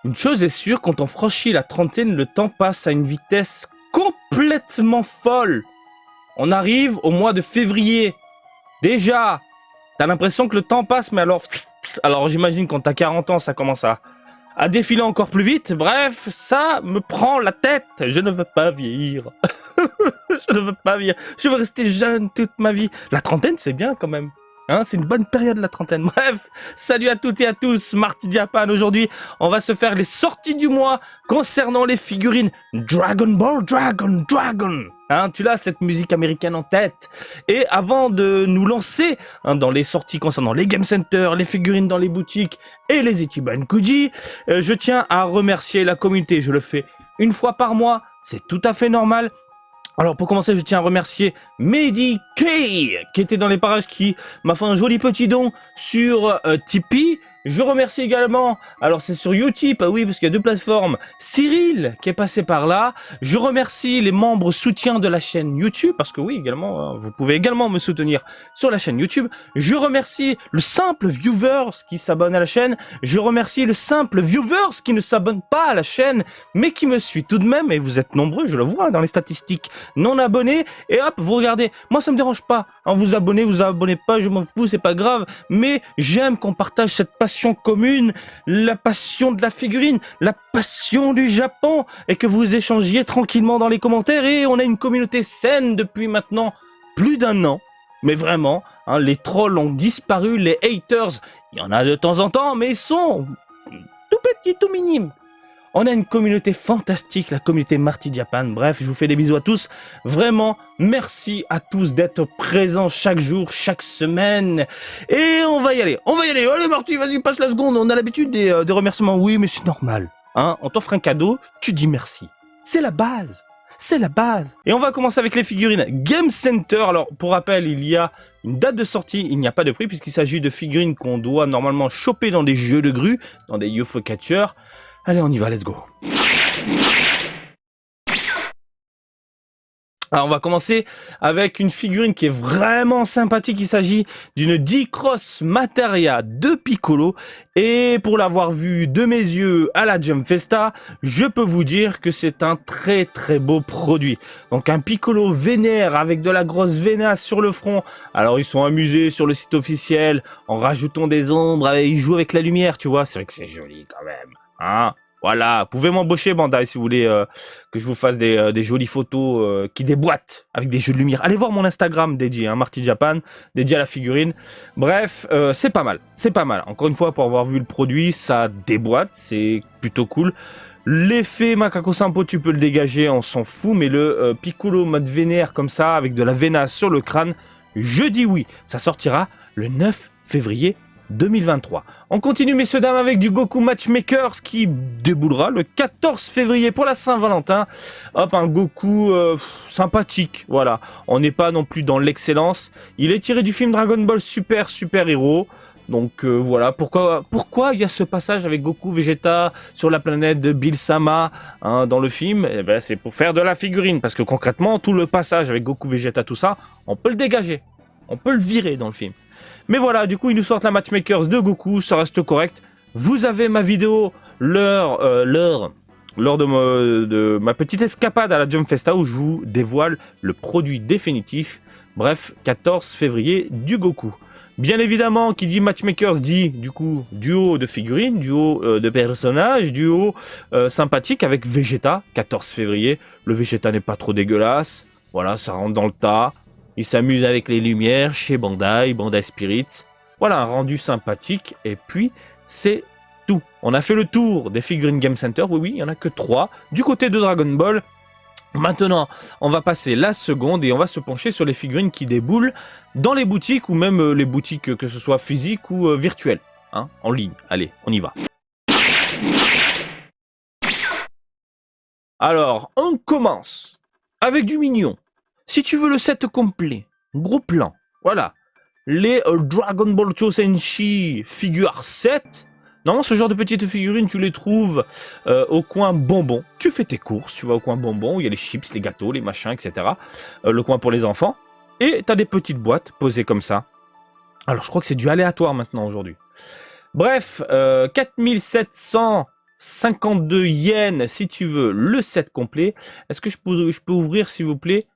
Une chose est sûre, quand on franchit la trentaine, le temps passe à une vitesse complètement folle. On arrive au mois de février. Déjà, t'as l'impression que le temps passe, mais alors j'imagine quand t'as 40 ans, ça commence à défiler encore plus vite. Bref, ça me prend la tête. Je ne veux pas vieillir. Je ne veux pas vieillir. Je veux rester jeune toute ma vie. La trentaine, c'est bien quand même. Hein, c'est une bonne période la trentaine. Bref, salut à toutes et à tous, Marty Japan. Aujourd'hui, on va se faire les sorties du mois concernant les figurines Dragon Ball Dragon. Hein, tu l'as, cette musique américaine en tête. Et avant de nous lancer dans les sorties concernant les Game Center, les figurines dans les boutiques et les Ichiban Kuji, je tiens à remercier la communauté. Je le fais une fois par mois, c'est tout à fait normal. Alors pour commencer, je tiens à remercier Mehdi K, qui était dans les parages, qui m'a fait un joli petit don sur Tipeee. Je remercie également, alors c'est sur Utip, oui, parce qu'il y a deux plateformes, Cyril, qui est passé par là. Je remercie les membres soutiens de la chaîne YouTube, parce que oui, également, vous pouvez également me soutenir sur la chaîne YouTube. Je remercie le simple viewers qui s'abonne à la chaîne. Je remercie le simple viewers qui ne s'abonne pas à la chaîne, mais qui me suit tout de même, et vous êtes nombreux, je le vois dans les statistiques, non abonnés, et hop, vous regardez. Moi, ça me dérange pas, hein, vous abonnez pas, je m'en fous, c'est pas grave, mais j'aime qu'on partage cette passion commune, la passion de la figurine, la passion du Japon, et que vous échangiez tranquillement dans les commentaires. Et on a une communauté saine depuis maintenant plus d'un an, mais vraiment, hein, les trolls ont disparu, les haters, il y en a de temps en temps, mais ils sont tout petits, tout minimes. On a une communauté fantastique, la communauté Marty Japan. Bref, je vous fais des bisous à tous. Vraiment, merci à tous d'être présents chaque jour, chaque semaine. Et on va y aller. Allez Marty, vas-y, passe la seconde. On a l'habitude des remerciements. Oui, mais c'est normal. Hein, on t'offre un cadeau, tu dis merci. C'est la base. C'est la base. Et on va commencer avec les figurines Game Center. Alors, pour rappel, il y a une date de sortie, il n'y a pas de prix, puisqu'il s'agit de figurines qu'on doit normalement choper dans des jeux de grue, dans des UFO Catcher. Allez, on y va, let's go. Alors, on va commencer avec une figurine qui est vraiment sympathique. Il s'agit d'une D-Cross Materia de Piccolo. Et pour l'avoir vu de mes yeux à la Jump Festa, je peux vous dire que c'est un très très beau produit. Donc un Piccolo vénère avec de la grosse vénasse sur le front. Alors ils sont amusés sur le site officiel en rajoutant des ombres. Ils jouent avec la lumière, tu vois. C'est vrai que c'est joli quand même. Hein, voilà, vous pouvez m'embaucher Bandai si vous voulez que je vous fasse des jolies photos qui déboîtent avec des jeux de lumière. Allez voir mon Instagram dédié, hein, Marty Japan, dédié à la figurine. Bref, c'est pas mal, c'est pas mal. Encore une fois, pour avoir vu le produit, ça déboîte, c'est plutôt cool. L'effet Macaco Sampo, tu peux le dégager, on s'en fout, mais le Piccolo mode vénère comme ça, avec de la vénasse sur le crâne, je dis oui. Ça sortira le 9 février 2023. On continue messieurs dames avec du Goku Matchmakers qui déboulera le 14 février pour la Saint-Valentin. Hop, un Goku sympathique, voilà. On n'est pas non plus dans l'excellence. Il est tiré du film Dragon Ball Super Hero. Donc voilà, pourquoi il y a ce passage avec Goku Vegeta sur la planète de Bill Sama, hein, dans le film? Eh ben, c'est pour faire de la figurine, parce que concrètement, tout le passage avec Goku Vegeta, tout ça, on peut le dégager. On peut le virer dans le film. Mais voilà, du coup, ils nous sortent la Matchmakers de Goku, ça reste correct. Vous avez ma vidéo, lors de ma petite escapade à la Jump Festa où je vous dévoile le produit définitif. Bref, 14 février du Goku. Bien évidemment, qui dit Matchmakers dit, du coup, duo de figurines, duo de personnages, duo sympathique avec Vegeta, 14 février. Le Vegeta n'est pas trop dégueulasse. Voilà, ça rentre dans le tas. Il s'amuse avec les lumières chez Bandai Spirits. Voilà, un rendu sympathique. Et puis, c'est tout. On a fait le tour des figurines Game Center. Oui, il n'y en a que 3. Du côté de Dragon Ball. Maintenant, on va passer la seconde et on va se pencher sur les figurines qui déboulent dans les boutiques ou même les boutiques, que ce soit physiques ou virtuelles. Hein, en ligne. Allez, on y va. Alors, on commence avec du mignon. Si tu veux le set complet, gros plan, voilà, les Dragon Ball Chosenshi Figure 7, non, ce genre de petites figurines, tu les trouves au coin bonbons. Tu fais tes courses, tu vas au coin bonbons, où il y a les chips, les gâteaux, les machins, etc. Le coin pour les enfants. Et tu as des petites boîtes posées comme ça. Alors, je crois que c'est du aléatoire maintenant aujourd'hui. Bref, 4700 52 yens si tu veux le set complet. Est-ce que je peux ouvrir s'il vous plaît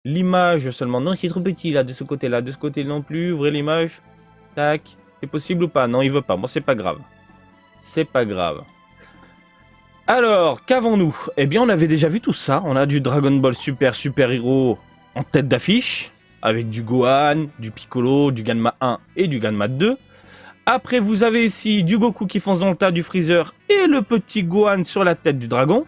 l'image seulement? Non, c'est trop petit là, de ce côté-là. De ce côté non plus. Ouvrez l'image. Tac. C'est possible ou pas? Non, il veut pas. Bon, c'est pas grave. C'est pas grave. Alors, qu'avons-nous? Eh bien, on avait déjà vu tout ça. On a du Dragon Ball Super Super Hero en tête d'affiche, avec du Gohan, du Piccolo, du Ganma 1 et du Ganma 2. Après, vous avez ici du Goku qui fonce dans le tas du Freezer et le petit Gohan sur la tête du dragon.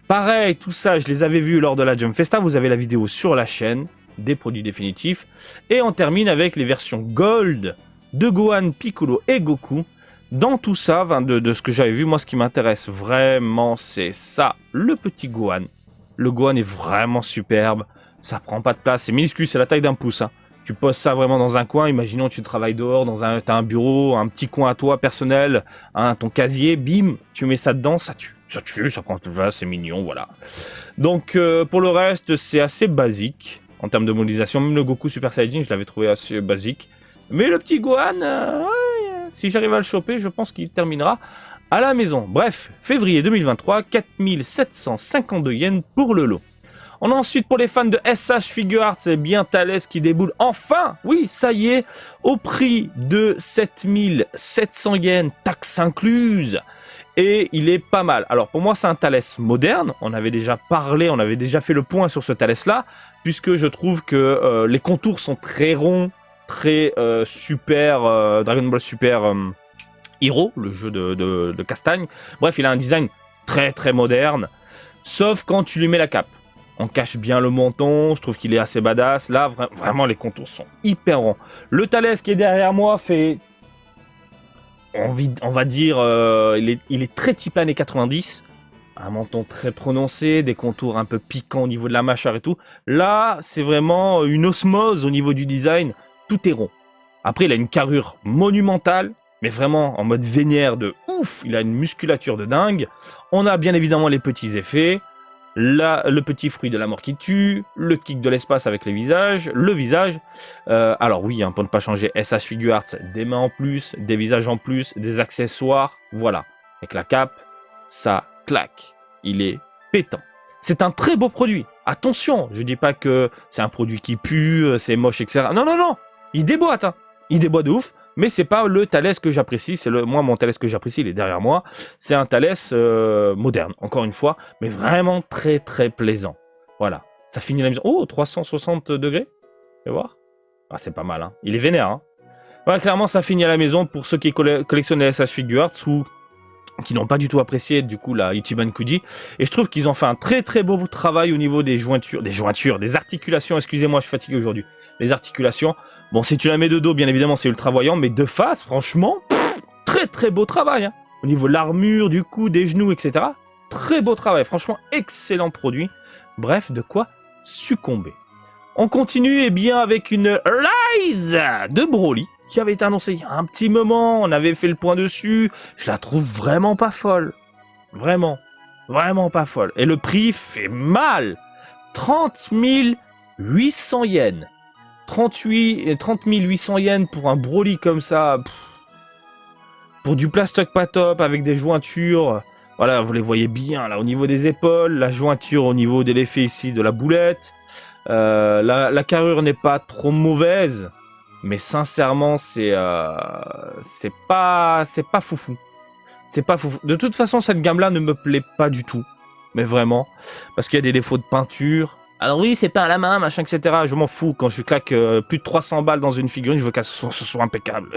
Pareil, tout ça, je les avais vus lors de la Jump Festa. Vous avez la vidéo sur la chaîne des produits définitifs. Et on termine avec les versions Gold de Gohan, Piccolo et Goku. Dans tout ça, de ce que j'avais vu, moi, ce qui m'intéresse vraiment, c'est ça, le petit Gohan. Le Gohan est vraiment superbe. Ça prend pas de place. C'est minuscule, c'est la taille d'un pouce. Hein. Tu poses ça vraiment dans un coin. Imaginons tu travailles dehors, t'as un bureau, un petit coin à toi personnel, hein, ton casier, bim, tu mets ça dedans, ça tue, ça prend de place, c'est mignon, voilà. Donc pour le reste, c'est assez basique en termes de modélisation. Même le Goku Super Saiyajin, je l'avais trouvé assez basique. Mais le petit Gohan, si j'arrive à le choper, je pense qu'il terminera à la maison. Bref, février 2023, 4752 yens pour le lot. On a ensuite pour les fans de SH Figure Arts, c'est bien Thales qui déboule enfin, oui, ça y est, au prix de 7700 yens, taxe incluse. Et il est pas mal. Alors pour moi c'est un Thales moderne, on avait déjà parlé, on avait déjà fait le point sur ce Thales là, puisque je trouve que les contours sont très ronds, très super, Dragon Ball Super Hero, le jeu de castagne. Bref, il a un design très très moderne, sauf quand tu lui mets la cape. On cache bien le menton, je trouve qu'il est assez badass. Là, vraiment, les contours sont hyper ronds. Le Thales qui est derrière moi fait... On va dire, il est très type années 90. Un menton très prononcé, des contours un peu piquants au niveau de la mâchoire et tout. Là, c'est vraiment une osmose au niveau du design. Tout est rond. Après, il a une carrure monumentale, mais vraiment en mode vénère de ouf. Il a une musculature de dingue. On a bien évidemment les petits effets. Là, le petit fruit de la mort qui tue, le kick de l'espace avec le visage. Alors oui, hein, pour ne pas changer, SH Figure Arts, des mains en plus, des visages en plus, des accessoires, voilà. Avec la cape, ça claque. Il est pétant. C'est un très beau produit. Attention, je dis pas que c'est un produit qui pue, c'est moche, etc. Non, non, non, il déboîte. Hein. Il déboîte de ouf. Mais c'est pas le Thales que j'apprécie, moi mon Thales que j'apprécie, il est derrière moi. C'est un Thales moderne, encore une fois, mais vraiment très très plaisant. Voilà, ça finit la maison. Oh, 360 degrés, tu vas voir. Ah, c'est pas mal, hein. Il est vénère, hein. Ouais, clairement, ça finit à la maison pour ceux qui collectionnent les SH Figure Arts ou qui n'ont pas du tout apprécié du coup la Ichiban Kuji. Et je trouve qu'ils ont fait un très très beau travail au niveau des jointures, des articulations. Excusez-moi, je suis fatigué aujourd'hui. Les articulations. Bon, si tu la mets de dos, bien évidemment, c'est ultra voyant, mais de face, franchement, très très beau travail. Hein. Au niveau de l'armure, du cou, des genoux, etc. Très beau travail. Franchement, excellent produit. Bref, de quoi succomber. On continue, eh bien, avec une Rise de Broly, qui avait été annoncée il y a un petit moment. On avait fait le point dessus. Je la trouve vraiment pas folle. Vraiment. Vraiment pas folle. Et le prix fait mal. 30 800 yens. 30 800 yens pour un Broly comme ça. Pour du plastoc pas top avec des jointures. Voilà, vous les voyez bien là au niveau des épaules. La jointure au niveau de l'effet ici de la boulette. La carrure n'est pas trop mauvaise. Mais sincèrement, c'est pas foufou. C'est pas foufou. De toute façon, cette gamme-là ne me plaît pas du tout. Mais vraiment. Parce qu'il y a des défauts de peinture. Alors oui, c'est pas à la main, machin, etc. Je m'en fous. Quand je claque plus de 300 balles dans une figurine, je veux que ce soit impeccable.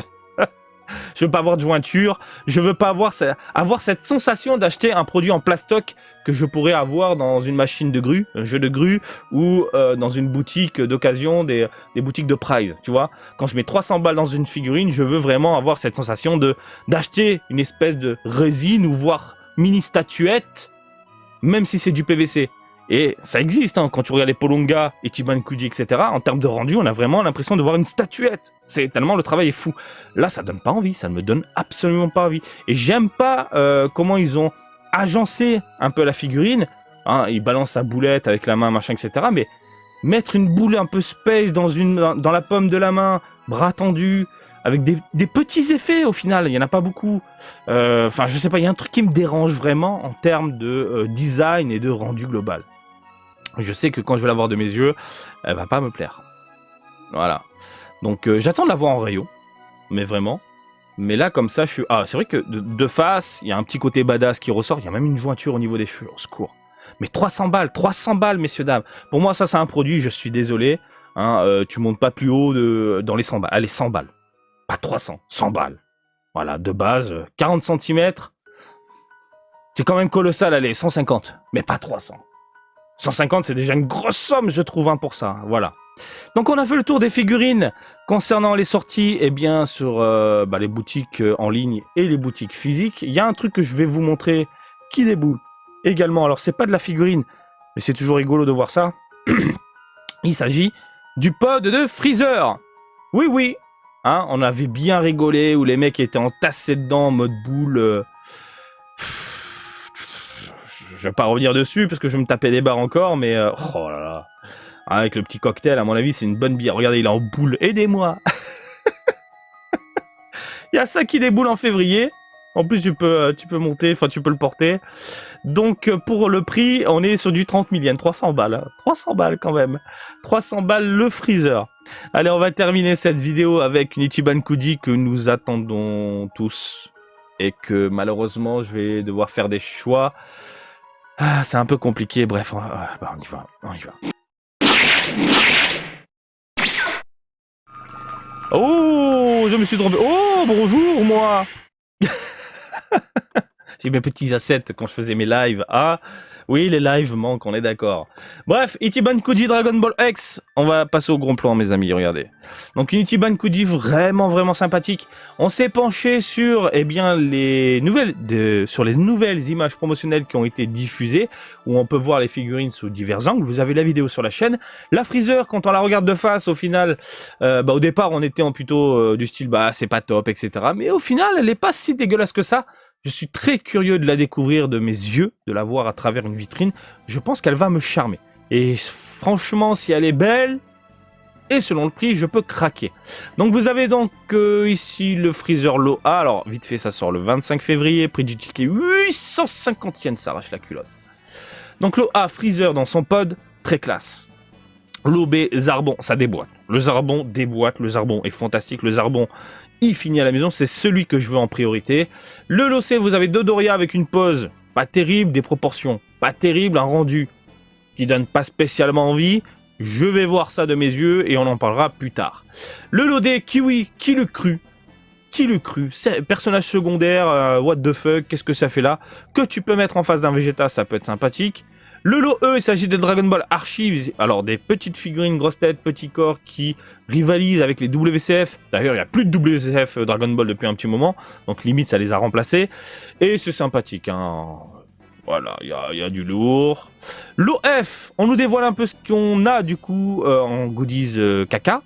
Je veux pas avoir de jointure. Je veux pas avoir cette sensation d'acheter un produit en plastoc que je pourrais avoir dans une machine de grue, un jeu de grue, ou dans une boutique d'occasion, des boutiques de prize, tu vois. Quand je mets 300 balles dans une figurine, je veux vraiment avoir cette sensation d'acheter une espèce de résine ou voire mini statuette, même si c'est du PVC. Et ça existe, hein, quand tu regardes les Polonga, Ichiban Kuji, etc. En termes de rendu, on a vraiment l'impression de voir une statuette. C'est tellement le travail est fou. Là, ça donne pas envie, ça ne me donne absolument pas envie. Et j'aime pas comment ils ont agencé un peu la figurine. Hein, ils balancent sa boulette avec la main, machin, etc. Mais mettre une boule un peu space dans la paume de la main, bras tendus, avec des petits effets au final, il n'y en a pas beaucoup. Enfin, je sais pas, il y a un truc qui me dérange vraiment en termes de design et de rendu global. Je sais que quand je vais la voir de mes yeux, elle va pas me plaire. Voilà. Donc j'attends de la voir en rayon, mais vraiment. Mais là, comme ça, je suis... Ah, c'est vrai que de face, il y a un petit côté badass qui ressort. Il y a même une jointure au niveau des cheveux. Au secours. Mais 300 balles, messieurs, dames. Pour moi, ça, c'est un produit, je suis désolé. Hein, tu montes pas plus haut dans les 100 balles. Allez, 100 balles. Pas 300, 100 balles. Voilà, de base, 40 cm. C'est quand même colossal, allez, 150. Mais pas 300. 150, c'est déjà une grosse somme, je trouve, hein, pour ça. Voilà. Donc on a fait le tour des figurines concernant les sorties sur les boutiques en ligne et les boutiques physiques. Il y a un truc que je vais vous montrer qui déboule également. Alors c'est pas de la figurine, mais c'est toujours rigolo de voir ça. Il s'agit du pod de Freezer. Oui, oui. Hein, on avait bien rigolé où les mecs étaient entassés dedans en mode boule. Je vais pas revenir dessus parce que je vais me taper des barres encore, mais oh là là. Avec le petit cocktail, à mon avis, c'est une bonne bière. Regardez, il est en boule. Aidez-moi. Il y a ça qui déboule en février. En plus, tu peux monter, enfin, tu peux le porter. Donc, pour le prix, on est sur du 30 000 yens. 300 balles. 300 balles quand même. 300 balles le Freezer. Allez, on va terminer cette vidéo avec une Ichiban Kuji que nous attendons tous. Et que, malheureusement, je vais devoir faire des choix. Ah, c'est un peu compliqué. Bref, on y va. On y va. Oh, je me suis trompé. Oh, bonjour, moi. J'ai mes petits assets quand je faisais mes lives. Ah, oui, les lives manquent, on est d'accord. Bref, Ichiban Kuji Dragon Ball X. On va passer au gros plan, mes amis, regardez. Donc, une Ichiban Kuji vraiment, vraiment sympathique. On s'est penché sur, les nouvelles images promotionnelles qui ont été diffusées, où on peut voir les figurines sous divers angles. Vous avez la vidéo sur la chaîne. La Freezer, quand on la regarde de face, au final, au départ, on était plutôt du style, c'est pas top, etc. Mais au final, elle est pas si dégueulasse que ça. Je suis très curieux de la découvrir de mes yeux, de la voir à travers une vitrine. Je pense qu'elle va me charmer. Et franchement, si elle est belle, et selon le prix, je peux craquer. Donc vous avez donc ici le Freezer Lot A. Alors vite fait, ça sort le 25 février. Prix du ticket 850 yens, ça arrache la culotte. Donc Lot A, Freezer dans son pod, très classe. Lot B, Zarbon, ça déboîte. Le Zarbon déboîte, le Zarbon est fantastique. Le Zarbon, il finit à la maison, c'est celui que je veux en priorité. Le Lot C, vous avez Dodoria avec une pose pas terrible, des proportions pas terribles, un rendu qui donne pas spécialement envie. Je vais voir ça de mes yeux et on en parlera plus tard. Le Lot D, Kiwi, qui le crut? Qui le crut? C'est personnage secondaire, what the fuck, qu'est-ce que ça fait là? Que tu peux mettre en face d'un Vegeta, ça peut être sympathique. Le lot E, il s'agit de Dragon Ball Archives, alors des petites figurines grosses têtes, petits corps qui rivalisent avec les WCF. D'ailleurs, il n'y a plus de WCF Dragon Ball depuis un petit moment, donc limite ça les a remplacés. Et c'est sympathique, hein. Voilà, il y a du lourd. L'OF, on nous dévoile un peu ce qu'on a du coup en goodies caca.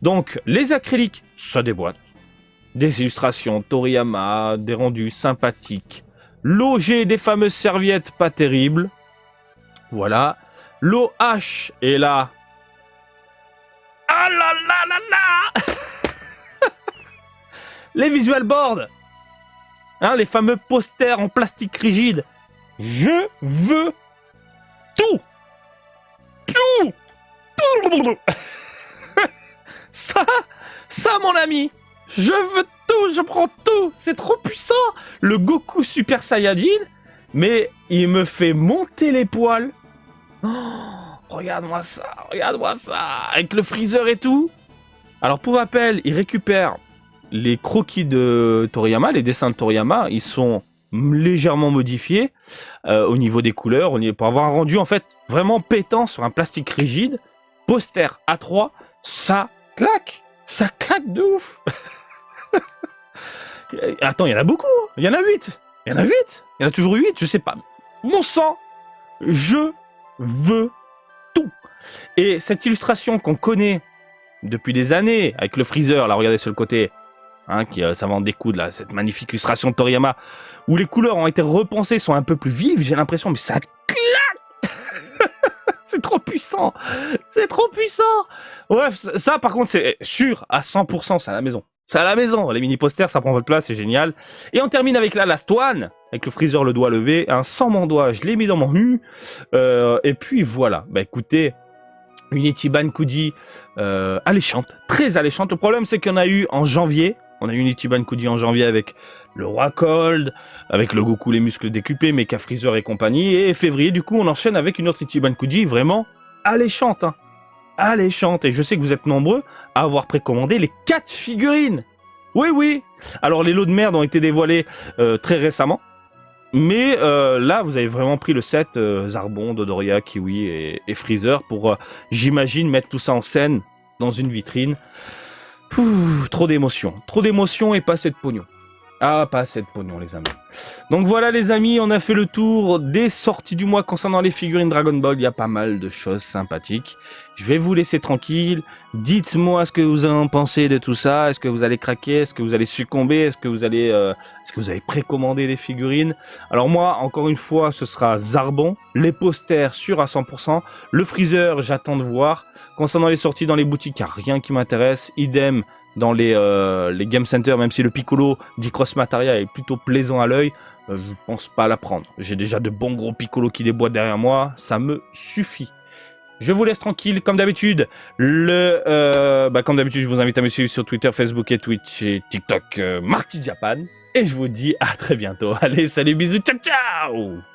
Donc les acryliques, ça déboîte. Des illustrations Toriyama, des rendus sympathiques. L'OG des fameuses serviettes pas terribles. Voilà. L'OH est là. Ah là là là là. Les visual boards. Hein, les fameux posters en plastique rigide. Je veux tout. Tout. Ça mon ami. Je veux tout, je prends tout. C'est trop puissant. Le Goku Super Saiyajin. Mais il me fait monter les poils. Oh, regarde-moi ça, avec le Freezer et tout. Alors pour rappel, il récupère les croquis de Toriyama, les dessins de Toriyama, ils sont légèrement modifiés au niveau des couleurs, pour avoir un rendu en fait vraiment pétant sur un plastique rigide, poster A3, ça claque de ouf. Attends, il y en a beaucoup, hein. Il y en a 8. Il y en a toujours 8, je sais pas. Mon sang, je veux tout. Et cette illustration qu'on connaît depuis des années, avec le Freezer, là regardez sur le côté, hein, ça va en découdre là, cette magnifique illustration de Toriyama, où les couleurs ont été repensées, sont un peu plus vives, j'ai l'impression, mais ça claque. C'est trop puissant. Ouais, ça par contre c'est sûr, à 100%, c'est à la maison. C'est à la maison. Les mini posters, ça prend votre place, c'est génial. Et on termine avec la last one, avec le freezer le doigt levé, un sans mon doigt, je l'ai mis dans mon hu. Et puis voilà. Bah écoutez, une Ichiban Kuji alléchante, très alléchante. Le problème, c'est qu'on a eu en janvier, on a eu une Ichiban Kuji en janvier avec le roi Cold, avec le Goku les muscles décuplés, Mecha Freezer et compagnie. Et février, du coup, on enchaîne avec une autre Ichiban Kuji vraiment alléchante, hein. Alléchante. Et je sais que vous êtes nombreux à avoir précommandé les 4 figurines. Oui, oui. Alors, les lots de merde ont été dévoilés très récemment. Mais là, vous avez vraiment pris le set Zarbon, Dodoria, Kiwi et Freezer pour, j'imagine, mettre tout ça en scène dans une vitrine. Trop d'émotions et pas assez de pognon. Ah, pas assez de pognon, les amis. Donc voilà, les amis, on a fait le tour des sorties du mois concernant les figurines Dragon Ball. Il y a pas mal de choses sympathiques. Je vais vous laisser tranquille. Dites-moi ce que vous en pensez de tout ça. Est-ce que vous allez craquer? Est-ce que vous allez succomber? Est-ce que vous avez précommandé des figurines? Alors moi, encore une fois, ce sera Zarbon. Les posters sûrs à 100%. Le Freezer, j'attends de voir. Concernant les sorties dans les boutiques, il n'y a rien qui m'intéresse. Idem dans les Game Center, même si le Piccolo d'Icross Materia est plutôt plaisant à l'œil, je pense pas la prendre. J'ai déjà de bons gros Piccolo qui déboîtent derrière moi, ça me suffit. Je vous laisse tranquille, comme d'habitude. Comme d'habitude, je vous invite à me suivre sur Twitter, Facebook et Twitch et TikTok, Marty Japan. Et je vous dis à très bientôt. Allez, salut, bisous, ciao, ciao!